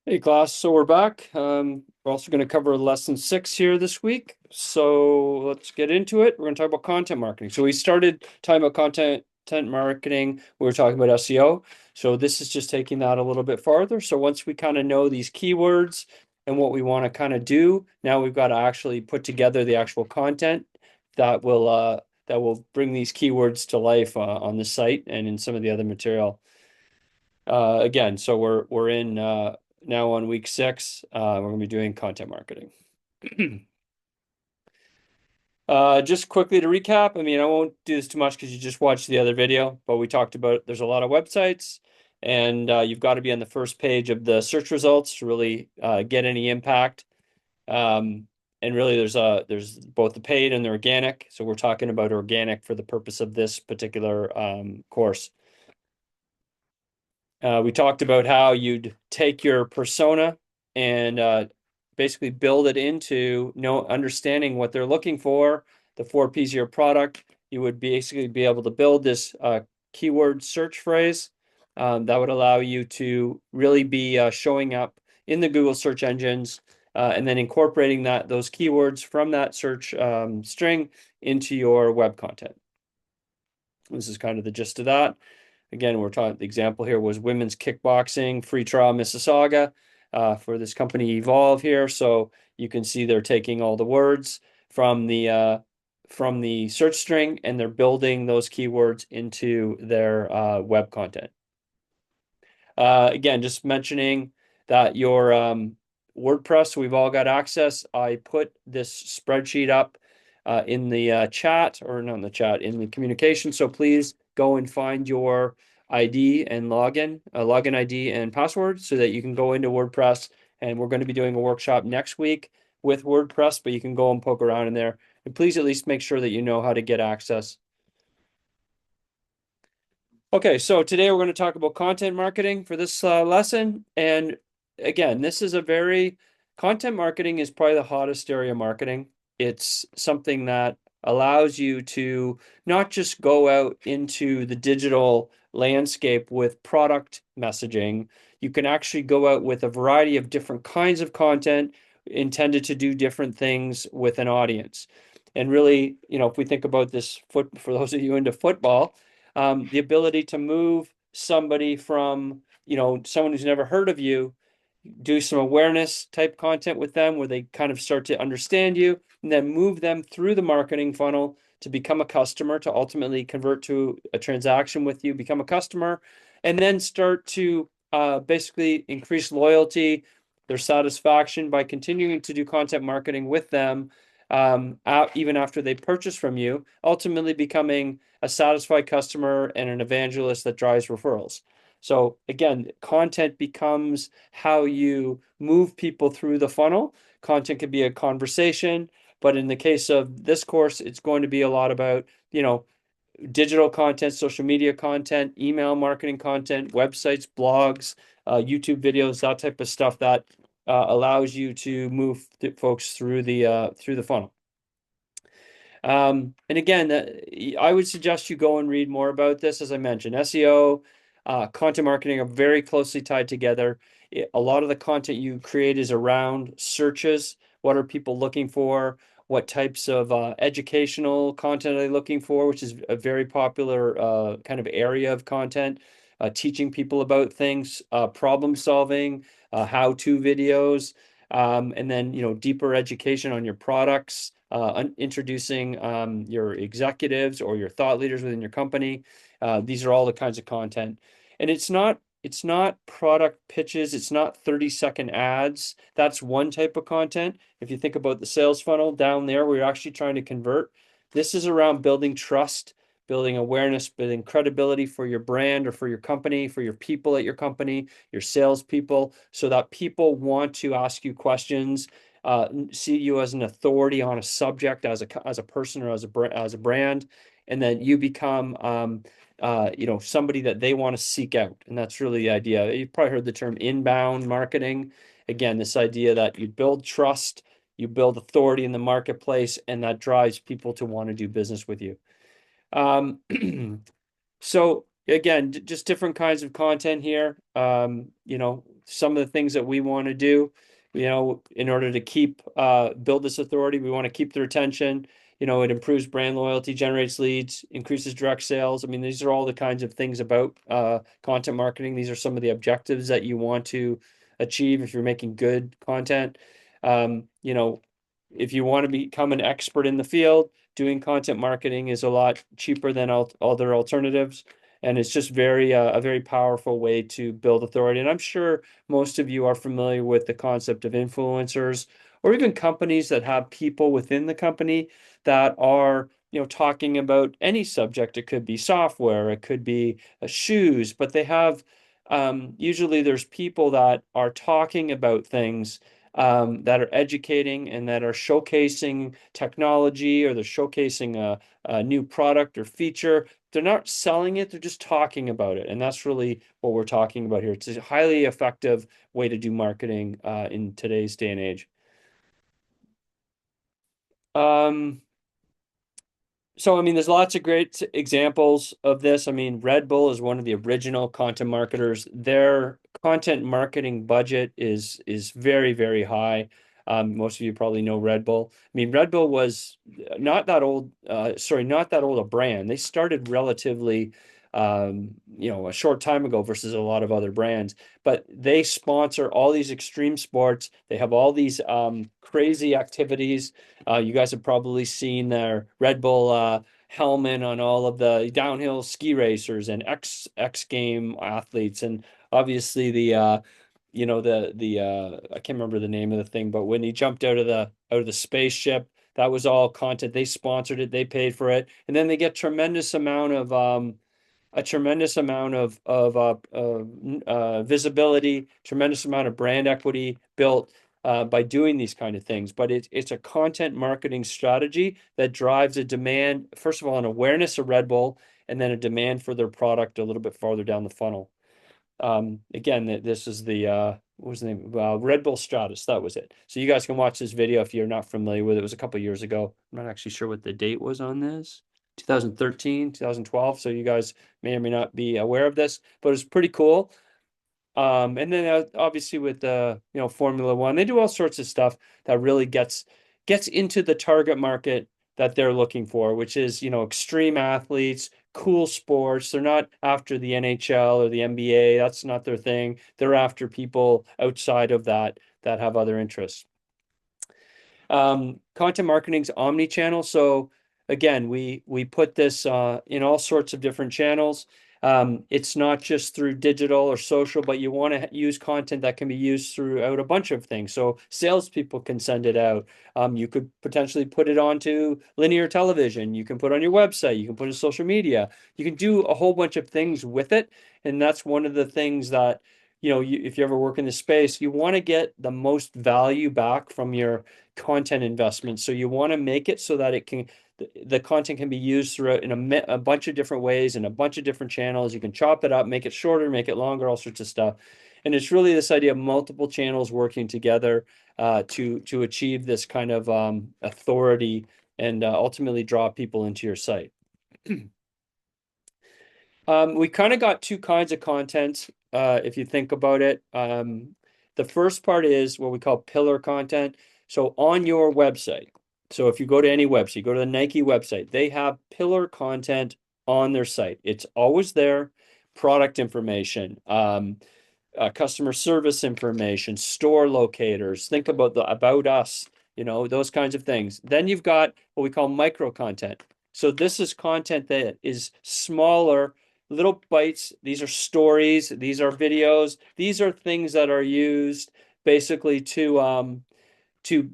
Hey class, so we're back. We're also going to cover lesson 6 here this week. So let's get into it. We're going to talk about content marketing. So we started talking about content marketing. We were talking about SEO. So this is just taking that a little bit farther. So once we kind of know these keywords and what we want to kind of do, now we've got to actually put together the actual content that will bring these keywords to life on the site and in some of the other material. Again, so we're in now on week 6. We're going to be doing content marketing. Just quickly to recap, I mean, I won't do this too much because you just watched the other video, but we talked about there's a lot of websites, and you've got to be on the first page of the search results to really get any impact. And really, there's both the paid and the organic. So we're talking about organic for the purpose of this particular course. We talked about how you'd take your persona and basically build it into understanding what they're looking for, the 4 P's of your product. You would basically be able to build this keyword search phrase that would allow you to really be showing up in the Google search engines and then incorporating those keywords from that search string into your web content. This is kind of the gist of that. Again, we're talking, the example here was women's kickboxing, free trial Mississauga for this company Evolve here. So you can see they're taking all the words from the search string and they're building those keywords into their web content. Again, just mentioning that your WordPress, we've all got access. I put this spreadsheet up in the chat, or not in the chat, in the communication. So please go and find your ID and login ID and password so that you can go into WordPress. And we're going to be doing a workshop next week with WordPress, but you can go and poke around in there. And please at least make sure that you know how to get access. Okay, so today we're going to talk about content marketing for this lesson. And again, this is content marketing is probably the hottest area of marketing. It's something that allows you to not just go out into the digital landscape with product messaging. You can actually go out with a variety of different kinds of content intended to do different things with an audience. And really, if we think about this for those of you into football, the ability to move somebody from, someone who's never heard of you, do some awareness type content with them where they kind of start to understand you, and then move them through the marketing funnel to become a customer, to ultimately convert to a transaction with you, become a customer, and then start to basically increase loyalty, their satisfaction by continuing to do content marketing with them, even after they purchase from you, ultimately becoming a satisfied customer and an evangelist that drives referrals. So again, content becomes how you move people through the funnel. Content can be a conversation, but in the case of this course, it's going to be a lot about, digital content, social media content, email marketing content, websites, blogs, YouTube videos, that type of stuff that allows you to move folks through the funnel. And again, I would suggest you go and read more about this. As I mentioned, SEO, content marketing are very closely tied together. A lot of the content you create is around searches. What are people looking for? What types of educational content are they looking for, which is a very popular kind of area of content. Teaching people about things, problem solving, how-to videos, and then deeper education on your products, introducing your executives or your thought leaders within your company. These are all the kinds of content. And it's not product pitches. It's not 30-second ads. That's one type of content. If you think about the sales funnel down there, we're actually trying to convert. This is around building trust, building awareness, building credibility for your brand or for your company, for your people at your company, your salespeople, so that people want to ask you questions, see you as an authority on a subject, as a person or as a brand, and then you become somebody that they want to seek out. And that's really the idea. You've probably heard the term inbound marketing. Again, this idea that you build trust, you build authority in the marketplace, and that drives people to want to do business with you. So again, just different kinds of content here. some of the things that we want to do, in order to keep build this authority. We want to keep their attention. It improves brand loyalty, generates leads, increases direct sales. I mean, these are all the kinds of things about content marketing. These are some of the objectives that you want to achieve if you're making good content. If you want to become an expert in the field, doing content marketing is a lot cheaper than other alternatives. And it's just a very powerful way to build authority. And I'm sure most of you are familiar with the concept of influencers or even companies that have people within the company that are, talking about any subject. It could be software, it could be shoes, but they have usually there's people that are talking about things that are educating and that are showcasing technology, or they're showcasing a new product or feature. They're not selling it, they're just talking about it. And that's really what we're talking about here. It's a highly effective way to do marketing in today's day and age. Um, So, I mean, there's lots of great examples of this. I mean, Red Bull is one of the original content marketers. Their content marketing budget is very, very high. Most of you probably know Red Bull. I mean, Red Bull was not that old, not that old a brand. They started relatively, a short time ago versus a lot of other brands. But they sponsor all these extreme sports. They have all these crazy activities. You guys have probably seen their Red Bull helmet on all of the downhill ski racers and X game athletes, and obviously the I can't remember the name of the thing, but when he jumped out of the spaceship, that was all content. They sponsored it, they paid for it, and then they get a tremendous amount of visibility, tremendous amount of brand equity built by doing these kind of things. But it's a content marketing strategy that drives a demand, first of all, an awareness of Red Bull, and then a demand for their product a little bit farther down the funnel. Again, this is the what was the name? Red Bull Stratus. That was it. So you guys can watch this video if you're not familiar with it. It was a couple years ago. I'm not actually sure what the date was on this. 2013, 2012. So you guys may or may not be aware of this, but it's pretty cool. And then obviously with the Formula One, they do all sorts of stuff that really gets into the target market that they're looking for, which is extreme athletes, cool sports. They're not after the NHL or the NBA. That's not their thing. They're after people outside of that have other interests. Content marketing's omni-channel. So again, we put this in all sorts of different channels. It's not just through digital or social, but you want to use content that can be used throughout a bunch of things. So salespeople can send it out. You could potentially put it onto linear television. You can put it on your website. You can put it on social media. You can do a whole bunch of things with it. And that's one of the things that, if you ever work in the space, you want to get the most value back from your content investment. So you want to make it so that the content can be used throughout in a bunch of different ways and a bunch of different channels. You can chop it up, make it shorter, make it longer, all sorts of stuff. And it's really this idea of multiple channels working together to achieve this kind of authority and ultimately draw people into your site. We kind of got two kinds of content, if you think about it. The first part is what we call pillar content. So on your website, so if you go to any website, you go to the Nike website, they have pillar content on their site. It's always there, product information, customer service information, store locators. Think about the about us, those kinds of things. Then you've got what we call micro content. So this is content that is smaller, little bites. These are stories, these are videos, these are things that are used basically to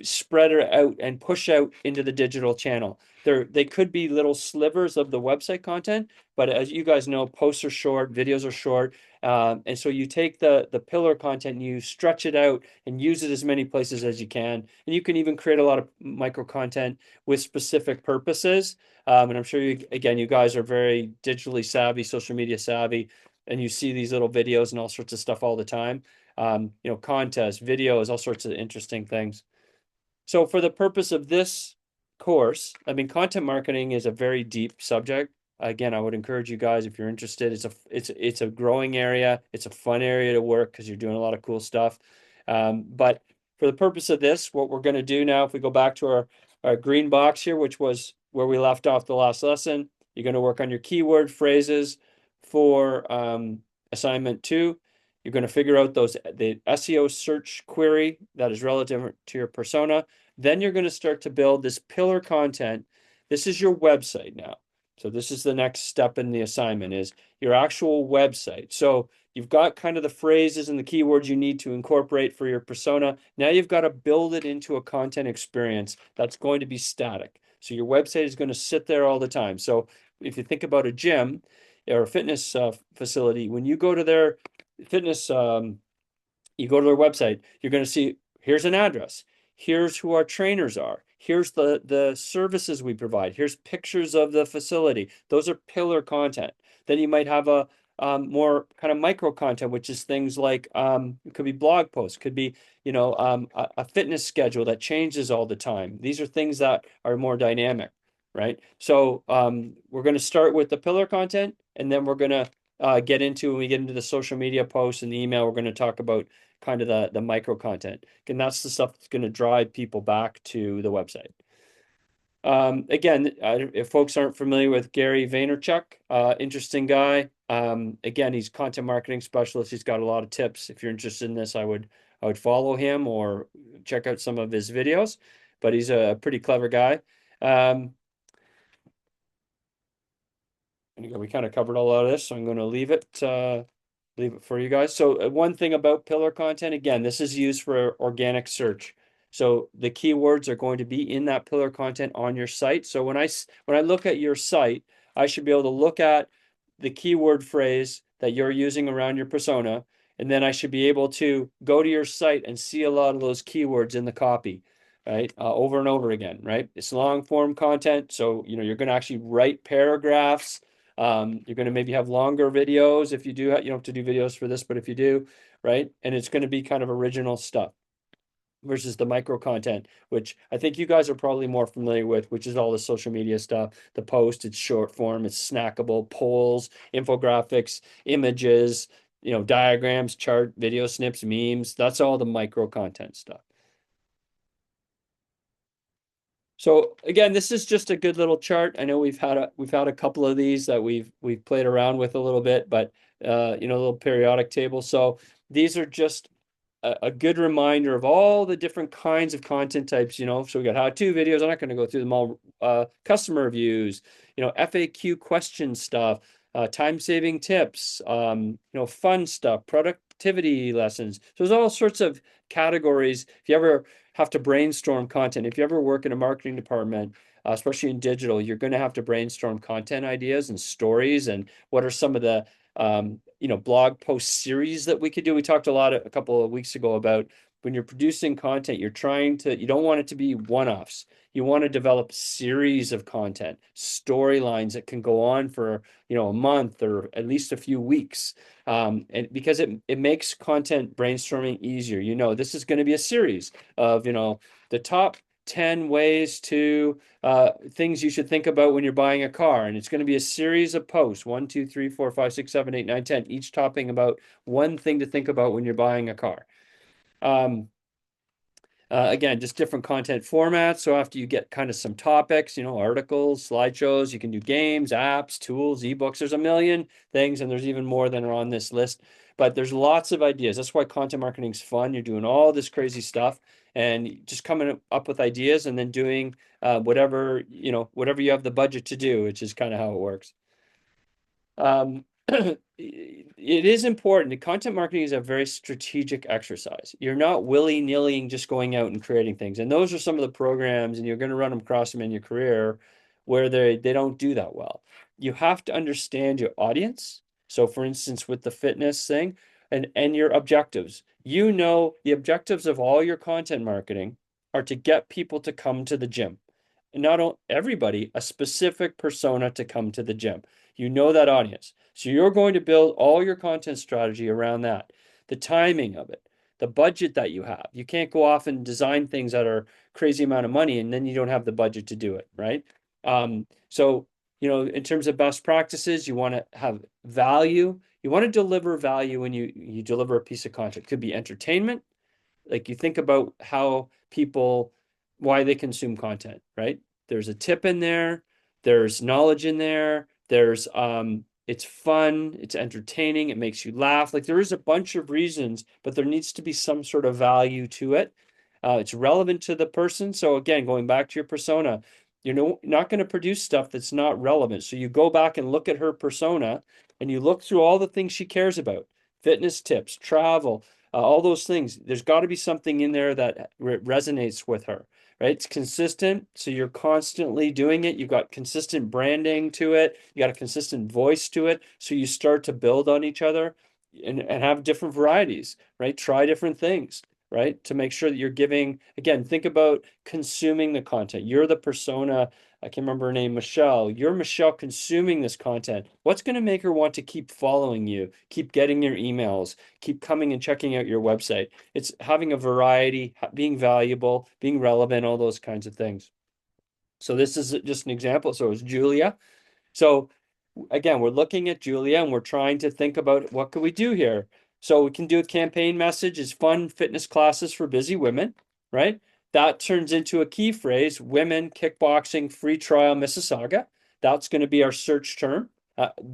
spread it out and push out into the digital channel. They could be little slivers of the website content, but as you guys know, posts are short, videos are short, and so you take the pillar content and you stretch it out and use it as many places as you can. And you can even create a lot of micro content with specific purposes. And I'm sure you guys are very digitally savvy, social media savvy, and you see these little videos and all sorts of stuff all the time. Contests, videos, all sorts of interesting things. So for the purpose of this course, I mean, content marketing is a very deep subject. Again, I would encourage you guys, if you're interested, it's a growing area. It's a fun area to work because you're doing a lot of cool stuff. But for the purpose of this, what we're going to do now, if we go back to our green box here, which was where we left off the last lesson, you're going to work on your keyword phrases for assignment 2. You're going to figure out the SEO search query that is relative to your persona. Then you're going to start to build this pillar content. This is your website now. So this is the next step in the assignment, is your actual website. So you've got kind of the phrases and the keywords you need to incorporate for your persona. Now you've got to build it into a content experience that's going to be static. So your website is going to sit there all the time. So if you think about a gym or a fitness facility, when you go to their fitness, you go to their website, you're going to see, here's an address. Here's who our trainers are. Here's the services we provide. Here's pictures of the facility. Those are pillar content. Then you might have a more kind of micro content, which is things like it could be blog posts, could be a fitness schedule that changes all the time. These are things that are more dynamic, right? So we're going to start with the pillar content, and then we're going to when we get into the social media posts and the email, we're going to talk about kind of the micro content. And that's the stuff that's going to drive people back to the website. Again, if folks aren't familiar with Gary Vaynerchuk, interesting guy. Again, he's content marketing specialist. He's got a lot of tips. If you're interested in this, I would follow him or check out some of his videos, but he's a pretty clever guy. And again, we kind of covered a lot of this, so I'm going to leave it for you guys. So one thing about pillar content, again, this is used for organic search. So the keywords are going to be in that pillar content on your site. So when I look at your site, I should be able to look at the keyword phrase that you're using around your persona, and then I should be able to go to your site and see a lot of those keywords in the copy, right? Over and over again, right? It's long form content, so you're going to actually write paragraphs. You're going to maybe have longer videos if you do. You don't have to do videos for this, but if you do, right? And it's going to be kind of original stuff versus the micro content, which I think you guys are probably more familiar with, which is all the social media stuff. The post, it's short form, it's snackable, polls, infographics, images, diagrams, chart, video snips, memes. That's all the micro content stuff. So again, this is just a good little chart. I know we've had a couple of these that we've played around with a little bit, but a little periodic table. So these are just a good reminder of all the different kinds of content types. So we got how-to videos. I'm not going to go through them all. Customer reviews, FAQ question stuff, time-saving tips, fun stuff, productivity lessons. So there's all sorts of categories. If you ever have to brainstorm content, if you ever work in a marketing department, especially in digital, you're going to have to brainstorm content ideas and stories, and what are some of the blog post series that we could do. We talked a couple of weeks ago about when you're producing content, you don't want it to be one-offs. You want to develop series of content, storylines that can go on for, a month or at least a few weeks. And because it makes content brainstorming easier. This is going to be a series of, the top 10 ways to things you should think about when you're buying a car. And it's going to be a series of posts, 1, 2, 3, 4, 5, 6, 7, 8, 9, 10, each talking about one thing to think about when you're buying a car. Again, just different content formats. So after you get kind of some topics, articles, slideshows, you can do games, apps, tools, ebooks. There's a million things, and there's even more than are on this list. But there's lots of ideas. That's why content marketing is fun. You're doing all this crazy stuff and just coming up with ideas and then doing whatever you have the budget to do, which is kind of how it works. It is important. Content marketing is a very strategic exercise. You're not willy-nilly just going out and creating things. And those are some of the programs, and you're going to run across them in your career where they don't do that well. You have to understand your audience. So for instance, with the fitness thing and your objectives, the objectives of all your content marketing are to get people to come to the gym. And not everybody, a specific persona to come to the gym. That audience. So you're going to build all your content strategy around that. The timing of it, the budget that you have. You can't go off and design things that are crazy amount of money and then you don't have the budget to do it, right? So in terms of best practices, you want to have value. You want to deliver value when you deliver a piece of content. It could be entertainment. Like you think about how people, why they consume content, right? There's a tip in there, there's knowledge in there, it's fun, it's entertaining, it makes you laugh. Like there is a bunch of reasons, but there needs to be some sort of value to it. It's relevant to the person. So again, going back to your persona, you're not going to produce stuff that's not relevant. So you go back and look at her persona and you look through all the things she cares about, fitness tips, travel, all those things. There's got to be something in there that resonates with her, right? It's consistent. So you're constantly doing it. You've got consistent branding to it. You got a consistent voice to it. So you start to build on each other and have different varieties, right? Try different things, right? To make sure that you're giving, again, think about consuming the content. You're the persona. I can't remember her name, Michelle. You're Michelle consuming this content. What's going to make her want to keep following you, keep getting your emails, keep coming and checking out your website? It's having a variety, being valuable, being relevant, all those kinds of things. So this is just an example. So it's Julia. So again, we're looking at Julia and we're trying to think about what can we do here. So we can do a campaign message is fun fitness classes for busy women, right? That turns into a key phrase, women kickboxing free trial Mississauga. That's going to be our search term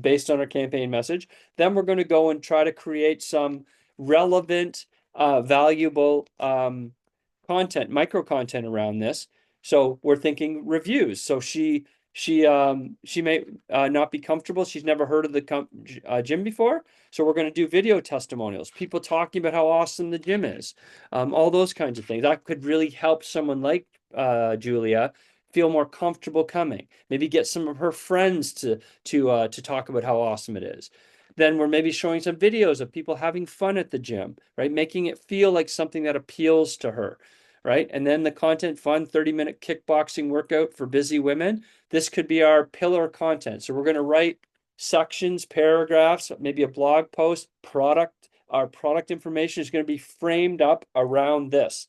based on our campaign message. Then we're going to go and try to create some relevant, valuable content, micro content around this. So we're thinking reviews. So she may not be comfortable. She's never heard of the gym before. So we're going to do video testimonials, people talking about how awesome the gym is, all those kinds of things. That could really help someone like Julia feel more comfortable coming. Maybe get some of her friends to talk about how awesome it is. Then we're maybe showing some videos of people having fun at the gym, right? Making it feel like something that appeals to her, right? And then the content fun 30-minute kickboxing workout for busy women. This could be our pillar content. So we're going to write sections, paragraphs, maybe a blog post, our product information is going to be framed up around this.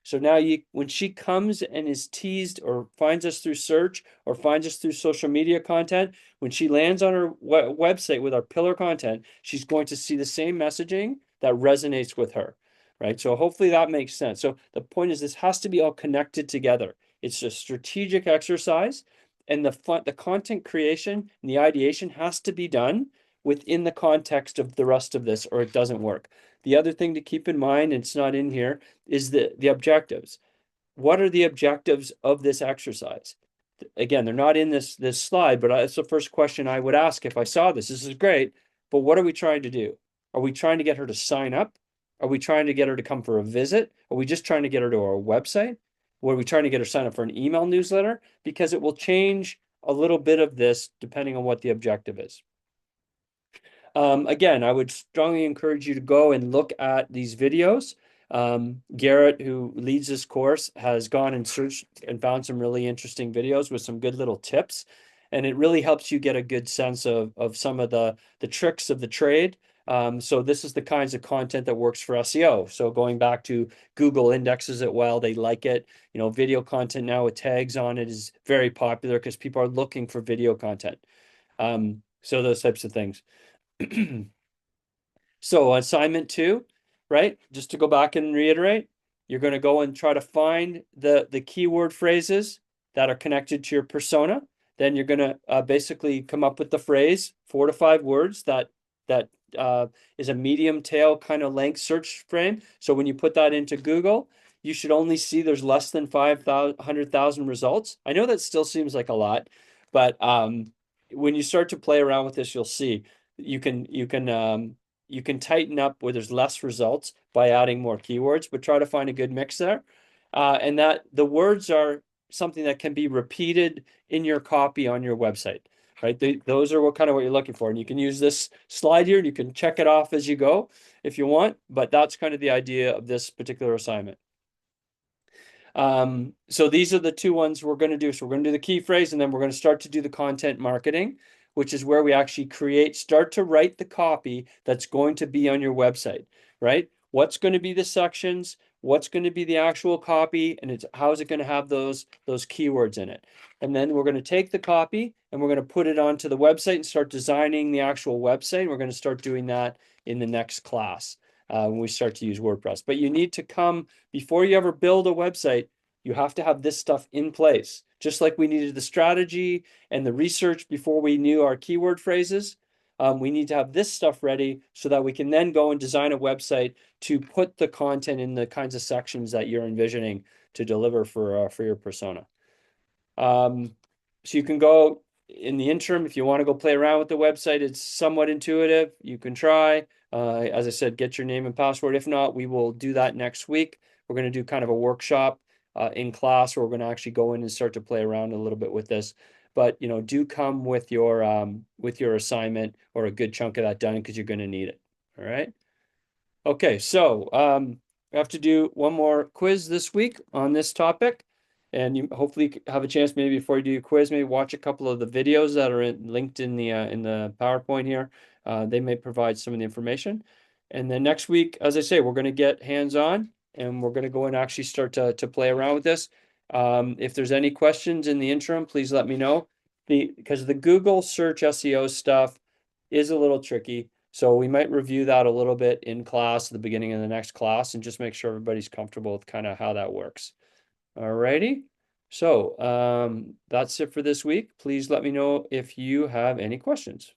So now when she comes and is teased or finds us through search or finds us through social media content, when she lands on her website with our pillar content, she's going to see the same messaging that resonates with her, right? So hopefully that makes sense. So the point is this has to be all connected together. It's a strategic exercise, and the content creation and the ideation has to be done within the context of the rest of this, or it doesn't work. The other thing to keep in mind, and it's not in here, is the objectives. What are the objectives of this exercise? Again, they're not in this slide, but that's the first question I would ask if I saw this. This is great, but what are we trying to do? Are we trying to get her to sign up? Are we trying to get her to come for a visit? Are we just trying to get her to our website? Or are we trying to get her to sign up for an email newsletter? Because it will change a little bit of this depending on what the objective is. Again, I would strongly encourage you to go and look at these videos. Garrett, who leads this course, has gone and searched and found some really interesting videos with some good little tips. And it really helps you get a good sense of some of the tricks of the trade. So this is the kinds of content that works for SEO. So going back to Google indexes it well, they like it. Video content now with tags on it is very popular because people are looking for video content. So those types of things. So assignment 2, right? Just to go back and reiterate, you're going to go and try to find the keyword phrases that are connected to your persona. Then you're going to basically come up with the phrase, 4 to 5 words that is a medium tail kind of length search frame. So when you put that into Google, you should only see there's less than 500,000 results. I know that still seems like a lot, but when you start to play around with this, you'll see you can tighten up where there's less results by adding more keywords, but try to find a good mix there. And that the words are something that can be repeated in your copy on your website, right? Those are what you're looking for. And you can use this slide here and you can check it off as you go if you want, but that's kind of the idea of this particular assignment. So these are the 2 ones we're going to do. So we're going to do the key phrase, and then we're going to start to do the content marketing, which is where we actually start to write the copy that's going to be on your website, right? What's going to be the sections? what's going to be the actual copy, and it's how is it going to have those keywords in it. And then we're going to take the copy and we're going to put it onto the website and start designing the actual website. We're going to start doing that in the next class when we start to use WordPress. But you need to come, before you ever build a website, you have to have this stuff in place. Just like we needed the strategy and the research before we knew our keyword phrases, we need to have this stuff ready so that we can then go and design a website to put the content in the kinds of sections that you're envisioning to deliver for your persona. So you can go in the interim, if you want to go play around with the website, it's somewhat intuitive. You can try. As I said, get your name and password. If not, we will do that next week. We're going to do kind of a workshop in class where we're going to actually go in and start to play around a little bit with this. But do come with your assignment or a good chunk of that done because you're going to need it. All right. Okay, so we have to do one more quiz this week on this topic. And you hopefully have a chance maybe before you do your quiz, maybe watch a couple of the videos that are linked in the PowerPoint here. They may provide some of the information. And then next week, as I say, we're going to get hands-on and we're going to go and actually start to play around with this. If there's any questions in the interim, please let me know. Because the Google search SEO stuff is a little tricky. So we might review that a little bit in class at the beginning of the next class and just make sure everybody's comfortable with kind of how that works. All righty. So that's it for this week. Please let me know if you have any questions.